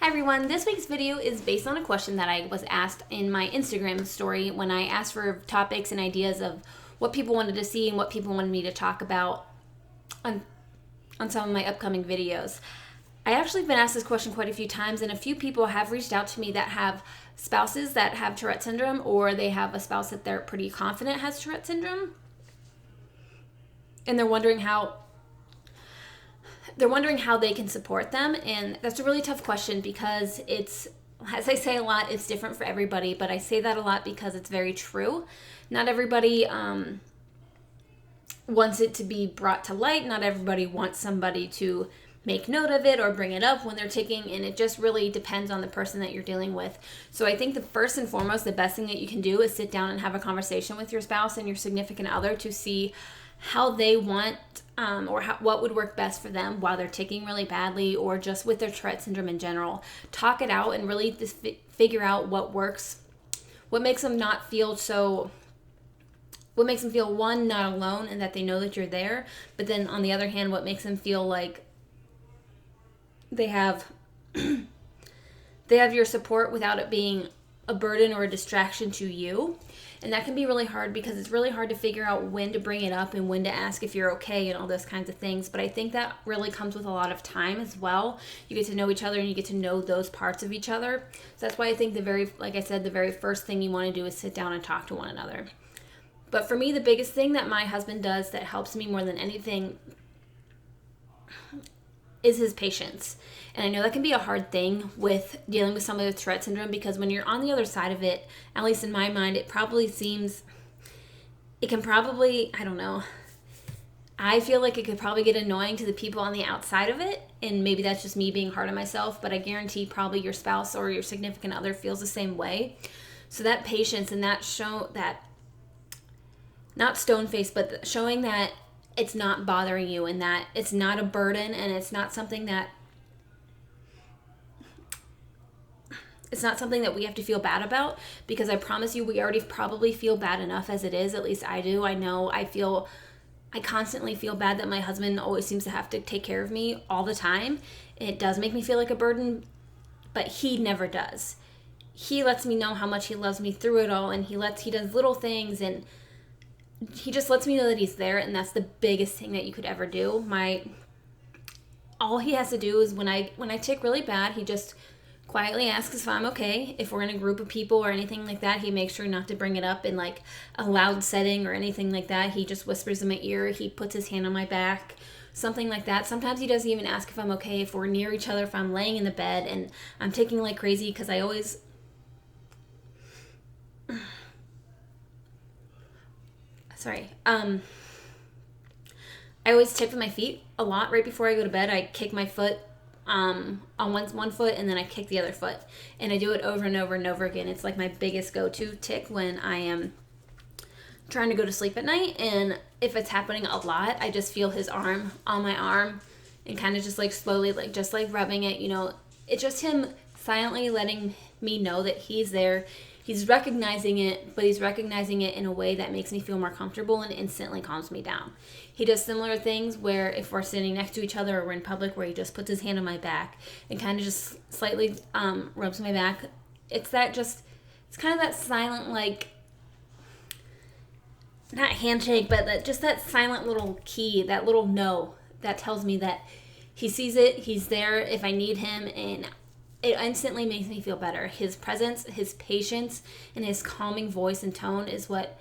Hi everyone, this week's video is based on a question that I was asked in my Instagram story when I asked for topics and ideas of what people wanted to see and what people wanted me to talk about on some of my upcoming videos. I actually been asked this question quite a few times, and a few people have reached out to me that have spouses that have Tourette syndrome, or they have a spouse that they're pretty confident has Tourette syndrome, and they're wondering how they can support them. And that's a really tough question because it's, as I say a lot, it's different for everybody, but I say that a lot because it's very true. Not everybody wants it to be brought to light. Not everybody wants somebody to make note of it or bring it up when they're taking, and it just really depends on the person that you're dealing with. So I think the first and foremost, the best thing that you can do is sit down and have a conversation with your spouse and your significant other to see how they want what would work best for them while they're taking really badly, or just with their Tourette syndrome in general. Talk it out and really just figure out what works, what makes them not feel so, what makes them feel, one, not alone and that they know that you're there, but then on the other hand, what makes them feel like they have your support without it being a burden or a distraction to you. And that can be really hard because it's really hard to figure out when to bring it up and when to ask if you're okay and all those kinds of things. But I think that really comes with a lot of time as well. You get to know each other and you get to know those parts of each other. So that's why I think like I said, the very first thing you want to do is sit down and talk to one another. But for me, the biggest thing that my husband does that helps me more than anything is his patience. And I know that can be a hard thing with dealing with somebody with Tourette syndrome, because when you're on the other side of it, at least in my mind, I don't know, I feel like it could probably get annoying to the people on the outside of it, and maybe that's just me being hard on myself, but I guarantee probably your spouse or your significant other feels the same way. So that patience and that not stone face, but showing that it's not bothering you and that it's not a burden and it's not something that we have to feel bad about, because I promise you we already probably feel bad enough as it is. At least I do. I know I constantly feel bad that my husband always seems to have to take care of me all the time. It does make me feel like a burden, but he never does. He lets me know how much he loves me through it all, and he does little things, and he just lets me know that he's there, and that's the biggest thing that you could ever do. All he has to do is when I tick really bad, he just quietly asks if I'm okay. If we're in a group of people or anything like that, he makes sure not to bring it up in like a loud setting or anything like that. He just whispers in my ear. He puts his hand on my back, something like that. Sometimes he doesn't even ask if I'm okay, if we're near each other, if I'm laying in the bed and I'm ticking like crazy, because I always... I always tick with my feet a lot right before I go to bed. I kick my foot on one foot, and then I kick the other foot, and I do it over and over and over again. It's like my biggest go-to tick when I am trying to go to sleep at night. And if it's happening a lot, I just feel his arm on my arm and kind of just like slowly, like just like rubbing it, it's just him silently letting me know that he's there. He's recognizing it, but he's recognizing it in a way that makes me feel more comfortable and instantly calms me down. He does similar things where if we're sitting next to each other or we're in public, where he just puts his hand on my back and kind of just slightly rubs my back. It's kind of that silent, like, not handshake, but just that silent little key, that little no that tells me that he sees it, he's there if I need him, and it instantly makes me feel better. His presence, his patience, and his calming voice and tone is what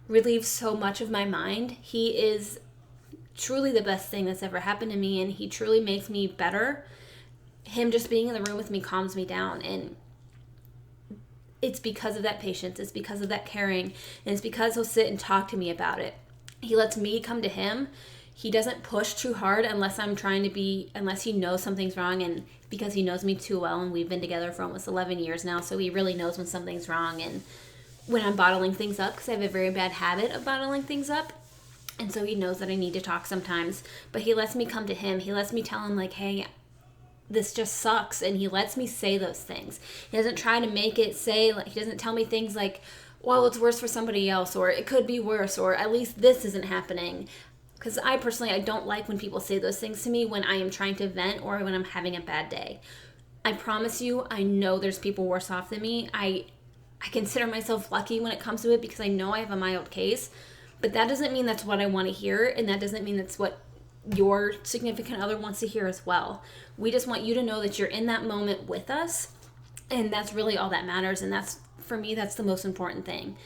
relieves so much of my mind. He is truly the best thing that's ever happened to me, and he truly makes me better. Him just being in the room with me calms me down, and it's because of that patience. It's because of that caring, and it's because he'll sit and talk to me about it. He lets me come to him. He doesn't push too hard unless he knows something's wrong, and because he knows me too well, and we've been together for almost 11 years now, so he really knows when something's wrong and when I'm bottling things up, because I have a very bad habit of bottling things up, and so he knows that I need to talk sometimes. But he lets me come to him. He lets me tell him, like, hey, this just sucks, and he lets me say those things. He doesn't try to make it say, like, he doesn't tell me things like, well, it's worse for somebody else, or it could be worse, or at least this isn't happening. Because I personally don't like when people say those things to me when I am trying to vent or when I'm having a bad day. I promise you, I know there's people worse off than me. I consider myself lucky when it comes to it because I know I have a mild case, but that doesn't mean that's what I want to hear, and that doesn't mean that's what your significant other wants to hear as well. We just want you to know that you're in that moment with us, and that's really all that matters, and that's, for me, that's the most important thing.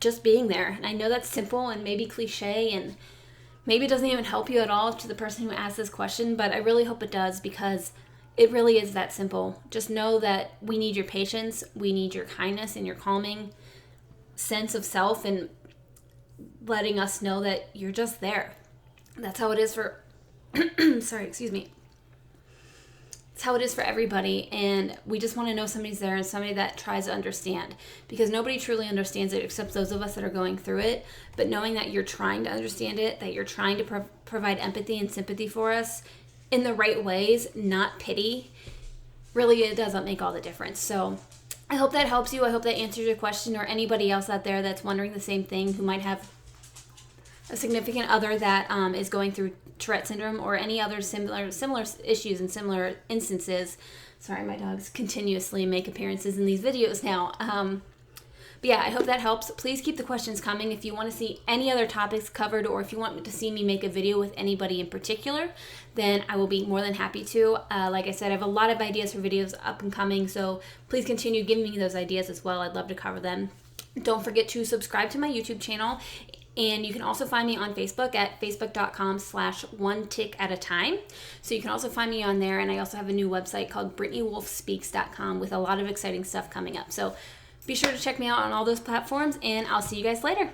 Just being there. And I know that's simple and maybe cliche, and maybe it doesn't even help you at all to the person who asked this question, but I really hope it does, because it really is that simple. Just know that we need your patience, we need your kindness and your calming sense of self, and letting us know that you're just there. That's how it is for sorry, excuse me. It's how it is for everybody, and we just want to know somebody's there and somebody that tries to understand, because nobody truly understands it except those of us that are going through it. But knowing that you're trying to understand it, that you're trying to provide empathy and sympathy for us in the right ways, not pity, really, it doesn't make all the difference. So I hope that helps you. I hope that answers your question, or anybody else out there that's wondering the same thing, who might have a significant other that is going through Tourette syndrome or any other similar issues and similar instances. Sorry, my dogs continuously make appearances in these videos now. But yeah, I hope that helps. Please keep the questions coming. If you want to see any other topics covered, or if you want to see me make a video with anybody in particular, then I will be more than happy to. Like I said, I have a lot of ideas for videos up and coming, so please continue giving me those ideas as well. I'd love to cover them. Don't forget to subscribe to my YouTube channel. And you can also find me on Facebook at facebook.com/onetick@a-time. So you can also find me on there. And I also have a new website called BritneyWolfSpeaks.com with a lot of exciting stuff coming up. So be sure to check me out on all those platforms, and I'll see you guys later.